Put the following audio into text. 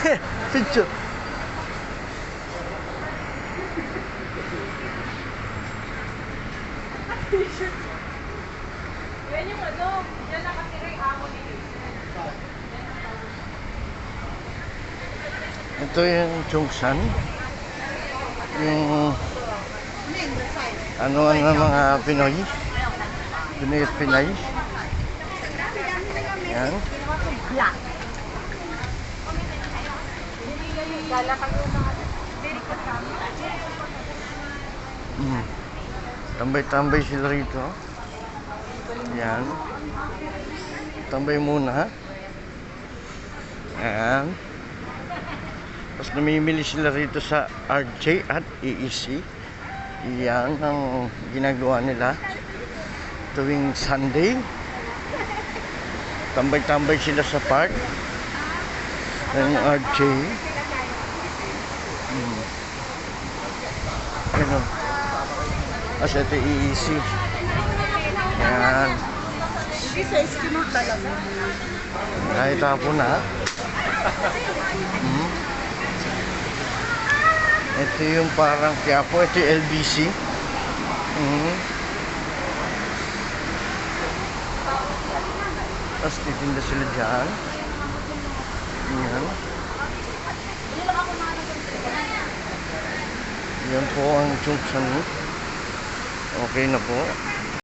Picture. Yan yung ano, yan nakatira yung amo ni Ito yung Chungsan. Yung ano ng mga Pinoy. Pinoy at Pinay. Yan. Black. Gala kayo mga Tambay-tambay sila rito. Yan. Tambay muna. Yan. Tapos namimili sila rito sa RJ at EEC. Yan ang ginagawa nila tuwing Sunday. Tambay-tambay sila sa park ng RJ. Ano? Kasi ito EEC. Yan. Hindi sa estima talaga. Kahit tapo na. Ito yung parang Quiapo. Ito yung LBC. Tapos titinda sila dyan. Yan. Yan po ang Chungsan. Okay na po.